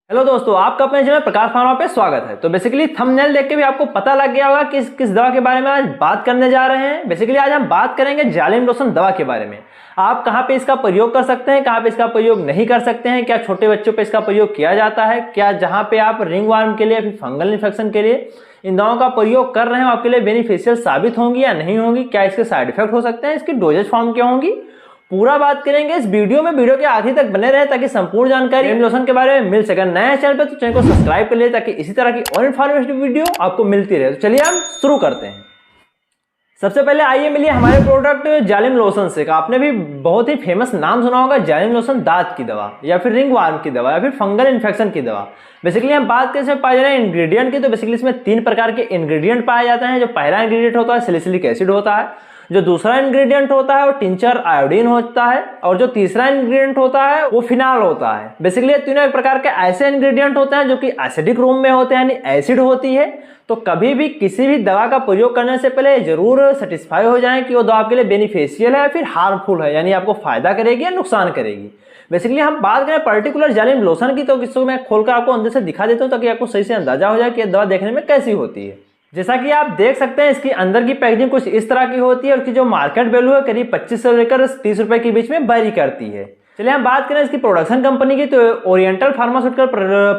Hello दोस्तों, आपका अपने चैनल प्रकाश फार्मा पे स्वागत है। तो बेसिकली थंबनेल देख के भी आपको पता लग गया होगा कि किस दवा के बारे में आज बात करने जा रहे हैं। बेसिकली आज हम बात करेंगे जालिम लोशन दवा के बारे में। आप कहाँ पे इसका प्रयोग कर सकते हैं, कहाँ पे इसका प्रयोग नहीं कर सकते हैं, क्या छोटे बच्चों पे इसका प्रयोग किया जाता है, क्या जहाँ पे आप रिंग वर्म के लिए, फिर फंगल इन्फेक्शन के लिए इन दवाओं का प्रयोग कर रहे हैं आपके लिए बेनिफिशियल साबित होंगी या नहीं होंगी, क्या इसके साइड इफेक्ट हो सकते हैं, इसकी डोजेज फॉर्म क्या होंगी, पूरा बात करेंगे इस वीडियो में। वीडियो के आखिर तक बने रहे ताकि संपूर्ण जानकारी जालिम लोशन के बारे में मिल सके। नए चैनल पे तो चैनल को सब्सक्राइब कर ले ताकि इसी तरह की और इन्फॉर्मेटिव वीडियो आपको मिलती रहे। तो चलिए हम शुरू करते हैं। सबसे पहले आइए मिलिए हमारे प्रोडक्ट जालिम लोशन से। आपने भी बहुत ही फेमस नाम सुना होगा, जालिम लोशन दांत की दवा या फिर रिंग वर्म की दवा या फिर फंगल इन्फेक्शन की दवा। बेसिकली हम बात कैसे पाए जा रहे हैं इंग्रेडिएंट की, तो बेसिकली इसमें 3 प्रकार के इंग्रेडिएंट पाए जाते हैं। जो पहला इंग्रेडिएंट होता है सैलिसिलिक एसिड होता है, जो दूसरा इंग्रेडिएंट होता है वो टिंचर आयोडीन होता है, और जो तीसरा इंग्रेडिएंट होता है वो फिनाल होता है। बेसिकली ये तीनों एक प्रकार के ऐसे इंग्रेडिएंट होते हैं जो कि एसिडिक रूम में होते हैं, यानी एसिड होती है। तो कभी भी किसी भी दवा का प्रयोग करने से पहले जरूर सेटिस्फाई हो जाएं कि वो दवा आपके लिए बेनिफिशियल है या फिर हार्मफुल है, यानी आपको फायदा करेगी या नुकसान करेगी। बेसिकली हम बात करें पर्टिकुलर जालिम लोशन की, तो इसको मैं खोलकर आपको अंदर से दिखा देता हूँ ताकि आपको सही से अंदाजा हो जाए कि दवा देखने में कैसी होती है। जैसा कि आप देख सकते हैं इसकी अंदर की पैकेजिंग कुछ इस तरह की होती है और इसकी जो मार्केट वैल्यू है करीब 25 से लेकर 30 रुपए के बीच में वेरी करती है। चलिए हम बात करें इसकी प्रोडक्शन कंपनी की, तो ओरिएंटल फार्मास्यूटिकल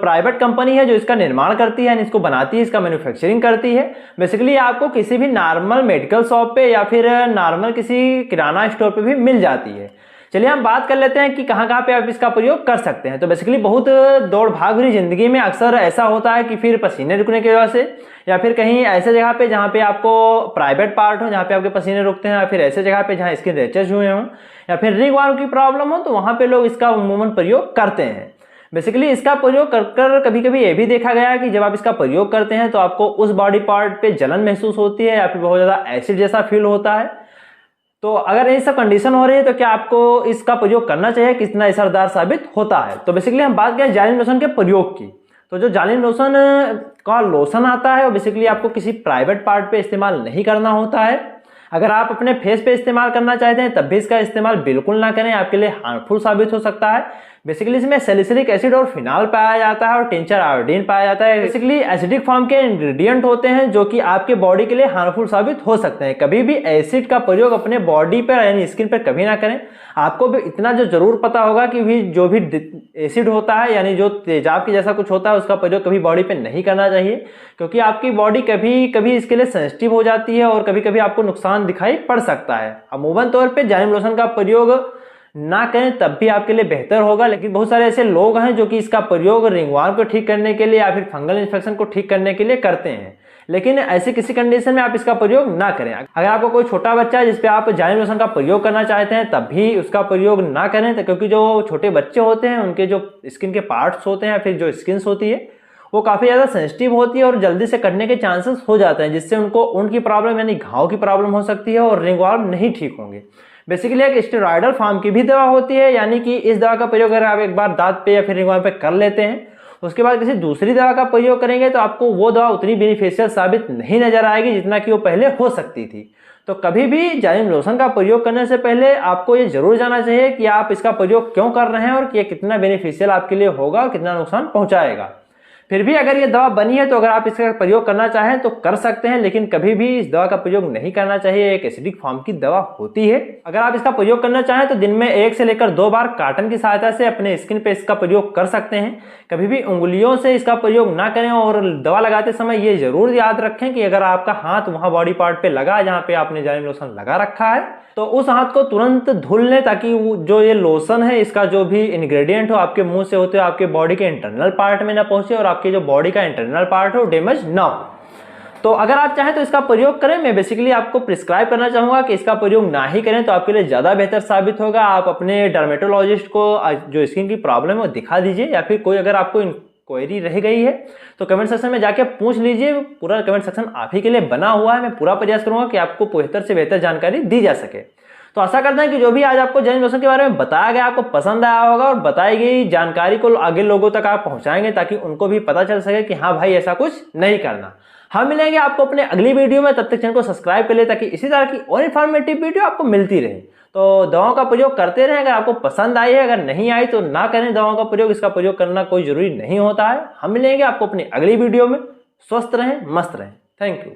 प्राइवेट कंपनी है जो इसका निर्माण करती है, इसको बनाती है, इसका मैन्युफैक्चरिंग करती है। बेसिकली आपको किसी भी नॉर्मल मेडिकल शॉप पे या फिर नॉर्मल किसी किराना स्टोर पे भी मिल जाती है। चलिए हम बात कर लेते हैं कि कहाँ कहाँ पे आप इसका प्रयोग कर सकते हैं। तो बेसिकली बहुत दौड़ भाग भरी जिंदगी में अक्सर ऐसा होता है कि फिर पसीने रुकने की वजह से या फिर कहीं ऐसे जगह पे जहाँ पे आपको प्राइवेट पार्ट हो, जहाँ पे आपके पसीने रुकते हैं, या फिर ऐसे जगह पे जहाँ स्किन रैशेज हुए हों या फिर रिंग वर्म की प्रॉब्लम हो, तो वहाँ पे लोग इसका अमूमन प्रयोग करते हैं। बेसिकली इसका प्रयोग कर कभी कभी ये भी देखा गया है कि जब आप इसका प्रयोग करते हैं तो आपको उस बॉडी पार्ट पे जलन महसूस होती है या फिर बहुत ज़्यादा एसिड जैसा फील होता है। तो अगर ये सब कंडीशन हो रही है तो क्या आपको इसका प्रयोग करना चाहिए, कितना असरदार साबित होता है। तो बेसिकली हम बात करें जालिम लोशन के प्रयोग की, तो जो जालिम लोशन का लोशन आता है वो बेसिकली आपको किसी प्राइवेट पार्ट पे इस्तेमाल नहीं करना होता है। अगर आप अपने फेस पे इस्तेमाल करना चाहते हैं तब भी इसका इस्तेमाल बिल्कुल ना करें, आपके लिए हार्मफुल साबित हो सकता है। बेसिकली इसमें सैलिसिलिक एसिड और फिनाल पाया जाता है और टिंचर आयोडीन पाया जाता है। बेसिकली एसिडिक फॉर्म के इंग्रेडिएंट होते हैं जो कि आपके बॉडी के लिए हार्मफुल साबित हो सकते हैं। कभी भी एसिड का प्रयोग अपने बॉडी पर यानी स्किन पर कभी ना करें। आपको भी इतना जो जरूर पता होगा कि भी जो भी एसिड होता है यानी जो तेजाब की जैसा कुछ होता है उसका प्रयोग कभी बॉडी पे नहीं करना चाहिए, क्योंकि आपकी बॉडी कभी कभी इसके लिए सेंसिटिव हो जाती है और कभी कभी आपको नुकसान दिखाई पड़ सकता है। अमूमन तौर पे जालिम लोशन का प्रयोग ना करें तब भी आपके लिए बेहतर होगा। लेकिन बहुत सारे ऐसे लोग हैं जो कि इसका प्रयोग रिंग वर्म को ठीक करने के लिए या फिर फंगल इन्फेक्शन को ठीक करने के लिए करते हैं, लेकिन ऐसी किसी कंडीशन में आप इसका प्रयोग ना करें। अगर आपको कोई छोटा बच्चा है जिसपे आप जालिम लोशन का प्रयोग करना चाहते हैं तब भी उसका प्रयोग ना करें, तो क्योंकि जो छोटे बच्चे होते हैं उनके जो स्किन के पार्ट्स होते हैं या फिर जो स्किन होती है वो काफ़ी ज़्यादा सेंसिटिव होती है और जल्दी से कटने के चांसेस हो जाते हैं, जिससे उनको उनकी प्रॉब्लम यानी घाव की प्रॉब्लम हो सकती है और रिंग वर्म नहीं ठीक होंगे। बेसिकली एक स्टेरॉयडल फॉर्म की भी दवा होती है, यानी कि इस दवा का प्रयोग अगर आप एक बार दांत पे या फिर रिंग वर्म पे कर लेते हैं उसके बाद किसी दूसरी दवा का प्रयोग करेंगे तो आपको वो दवा उतनी बेनिफिशियल साबित नहीं नजर आएगी जितना कि वो पहले हो सकती थी। तो कभी भी जालिम लोशन का प्रयोग करने से पहले आपको ये जरूर जानना चाहिए कि आप इसका प्रयोग क्यों कर रहे हैं और ये कितना बेनिफिशियल आपके लिए होगा और कितना नुकसान पहुंचाएगा। फिर भी अगर ये दवा बनी है तो अगर आप इसका प्रयोग करना चाहें तो कर सकते हैं, लेकिन कभी भी इस दवा का प्रयोग नहीं करना चाहिए। एक एसिडिक फॉर्म की दवा होती है। अगर आप इसका प्रयोग करना चाहें तो दिन में 1 से लेकर 2 बार कॉटन की सहायता से अपने स्किन पे इसका प्रयोग कर सकते हैं। कभी भी उंगलियों से इसका प्रयोग ना करें और दवा लगाते समय ये जरूर याद रखें कि अगर आपका हाथ वहां बॉडी पार्ट पे लगा जहाँ पे आपने जालिम लोशन लगा रखा है तो उस हाथ को तुरंत धुल लें, ताकि जो ये लोशन है इसका जो भी इंग्रेडिएंट हो आपके मुंह से होते हो आपके बॉडी के इंटरनल पार्ट में ना पहुंचे और आपके जो बॉडी का इंटरनल पार्ट हो डैमेज ना हो। तो अगर आप चाहें तो इसका प्रयोग करें। मैं बेसिकली आपको प्रिस्क्राइब करना चाहूंगा कि इसका प्रयोग ना ही करें तो आपके लिए ज़्यादा बेहतर साबित होगा। आप अपने डर्मेटोलॉजिस्ट को जो स्किन की प्रॉब्लम है वो दिखा दीजिए, या फिर कोई अगर आपको क्वेरी रह गई है तो कमेंट सेक्शन में जाके पूछ लीजिए। पूरा कमेंट सेक्शन आप ही के लिए बना हुआ है। मैं पूरा प्रयास करूंगा कि आपको बेहतर से बेहतर जानकारी दी जा सके। तो आशा करते हैं कि जो भी आज आपको जालिम लोशन के बारे में बताया गया आपको पसंद आया होगा और बताई गई जानकारी को आगे लोगों तक आप पहुंचाएंगे ताकि उनको भी पता चल सके कि हाँ भाई ऐसा कुछ नहीं करना। हम मिलेंगे आपको अपने अगली वीडियो में, तब तक चैनल को सब्सक्राइब कर ले ताकि इसी तरह की और इन्फॉर्मेटिव वीडियो आपको मिलती रहे। तो दवाओं का प्रयोग करते रहें। अगर आपको पसंद आई है, अगर नहीं आई तो ना करें दवाओं का प्रयोग, इसका प्रयोग करना कोई जरूरी नहीं होता है। हम मिलेंगे आपको अपनी अगली वीडियो में। स्वस्थ रहें, मस्त रहें। Thank you.